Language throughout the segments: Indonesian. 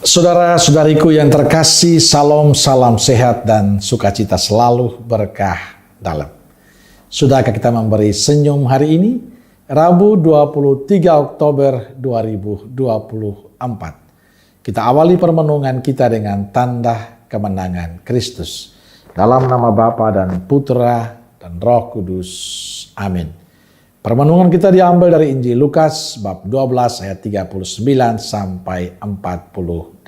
Saudara-saudariku yang terkasih, salam sehat dan sukacita selalu, berkah dalam. Sudahkah kita memberi senyum hari ini? Rabu 23 Oktober 2024. Kita awali permenungan kita dengan tanda kemenangan Kristus. Dalam nama Bapa dan Putra dan Roh Kudus. Amin. Permenungan kita diambil dari Injil Lukas bab 12 ayat 39 sampai 48.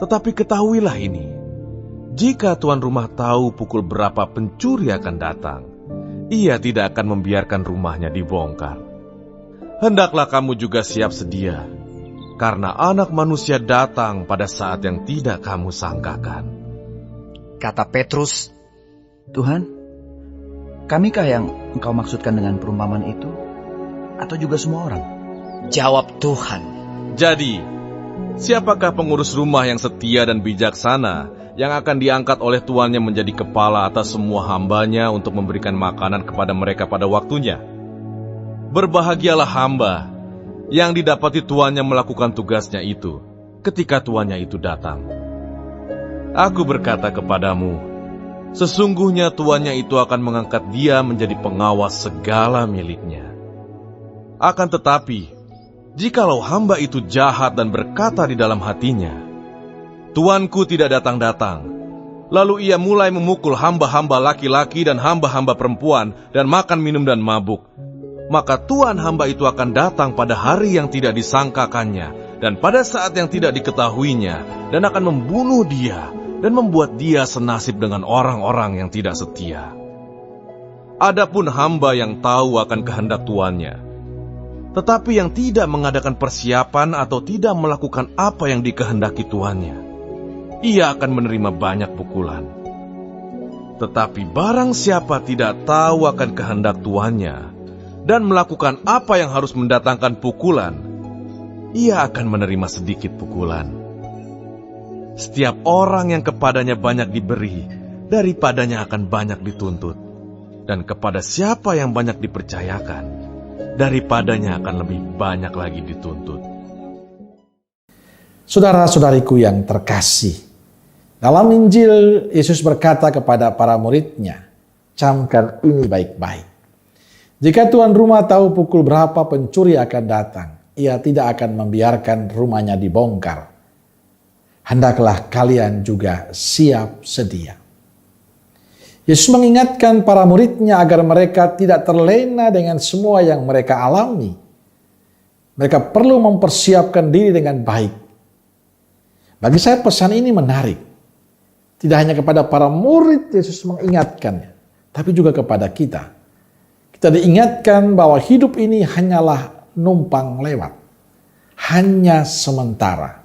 Tetapi ketahuilah ini, jika tuan rumah tahu pukul berapa pencuri akan datang, ia tidak akan membiarkan rumahnya dibongkar. Hendaklah kamu juga siap sedia, karena Anak Manusia datang pada saat yang tidak kamu sangkakan. Kata Petrus, Tuhan, kamikah yang engkau maksudkan dengan perumpamaan itu? Atau juga semua orang? Jawab Tuhan. Jadi, siapakah pengurus rumah yang setia dan bijaksana yang akan diangkat oleh tuannya menjadi kepala atas semua hambanya untuk memberikan makanan kepada mereka pada waktunya? Berbahagialah hamba yang didapati tuannya melakukan tugasnya itu ketika tuannya itu datang. Aku berkata kepadamu, sesungguhnya tuannya itu akan mengangkat dia menjadi pengawas segala miliknya. Akan tetapi, jikalau hamba itu jahat dan berkata di dalam hatinya, Tuanku tidak datang-datang, lalu ia mulai memukul hamba-hamba laki-laki dan hamba-hamba perempuan dan makan minum dan mabuk, maka tuan hamba itu akan datang pada hari yang tidak disangkakannya dan pada saat yang tidak diketahuinya dan akan membunuh dia dan membuat dia senasib dengan orang-orang yang tidak setia. Adapun hamba yang tahu akan kehendak tuannya, tetapi yang tidak mengadakan persiapan atau tidak melakukan apa yang dikehendaki tuannya, ia akan menerima banyak pukulan. Tetapi barang siapa tidak tahu akan kehendak tuannya dan melakukan apa yang harus mendatangkan pukulan, ia akan menerima sedikit pukulan. Setiap orang yang kepadanya banyak diberi, daripadanya akan banyak dituntut. Dan kepada siapa yang banyak dipercayakan, daripadanya akan lebih banyak lagi dituntut. Saudara-saudariku yang terkasih, dalam Injil Yesus berkata kepada para muridnya, camkan ini baik-baik. Jika tuan rumah tahu pukul berapa pencuri akan datang, ia tidak akan membiarkan rumahnya dibongkar. Hendaklah kalian juga siap sedia. Yesus mengingatkan para muridnya agar mereka tidak terlena dengan semua yang mereka alami. Mereka perlu mempersiapkan diri dengan baik. Bagi saya pesan ini menarik. Tidak hanya kepada para murid Yesus mengingatkannya, tapi juga kepada kita. Kita diingatkan bahwa hidup ini hanyalah numpang lewat. Hanya sementara.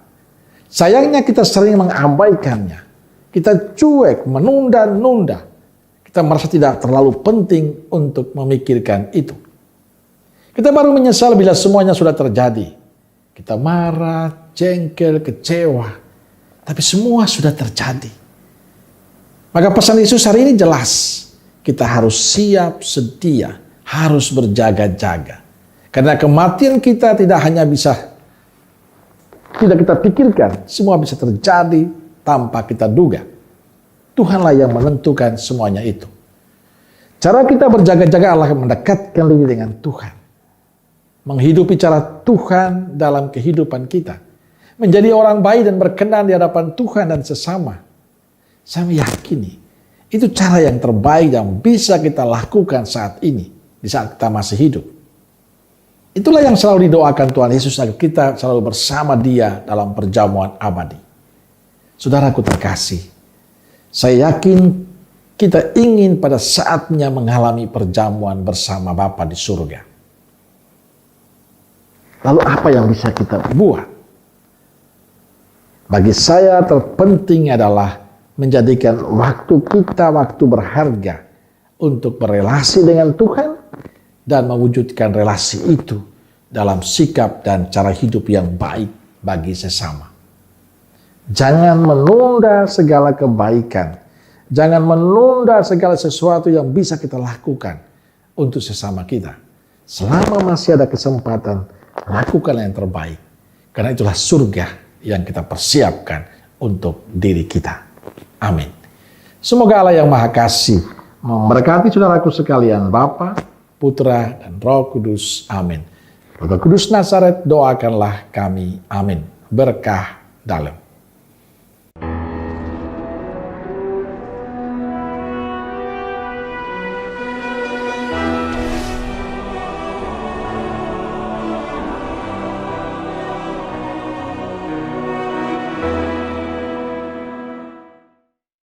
Sayangnya kita sering mengabaikannya. Kita cuek, menunda-nunda. Kita merasa tidak terlalu penting untuk memikirkan itu. Kita baru menyesal bila semuanya sudah terjadi. Kita marah, jengkel, kecewa. Tapi semua sudah terjadi. Maka pesan Yesus hari ini jelas. Kita harus siap sedia, harus berjaga-jaga. Karena kematian kita tidak hanya bisa tidak kita pikirkan, semua bisa terjadi tanpa kita duga. Tuhanlah yang menentukan semuanya itu. Cara kita berjaga-jaga adalah mendekatkan diri dengan Tuhan. Menghidupi cara Tuhan dalam kehidupan kita. Menjadi orang baik dan berkenan di hadapan Tuhan dan sesama. Saya meyakini, itu cara yang terbaik yang bisa kita lakukan saat ini, di saat kita masih hidup. Itulah yang selalu didoakan Tuhan Yesus agar kita selalu bersama Dia dalam perjamuan abadi. Saudaraku terkasih, saya yakin kita ingin pada saatnya mengalami perjamuan bersama Bapa di surga. Lalu apa yang bisa kita buat? Bagi saya terpenting adalah menjadikan waktu kita waktu berharga untuk berelasi dengan Tuhan dan mewujudkan relasi itu dalam sikap dan cara hidup yang baik bagi sesama. Jangan menunda segala kebaikan. Jangan menunda segala sesuatu yang bisa kita lakukan untuk sesama kita. Selama masih ada kesempatan, lakukanlah yang terbaik. Karena itulah surga yang kita persiapkan untuk diri kita. Amin. Semoga Allah yang Maha Kasih memberkati saudaraku sekalian, Bapa, Putra, dan Roh Kudus. Amin. Roh Kudus Nazaret, doakanlah kami. Amin. Berkah dalam.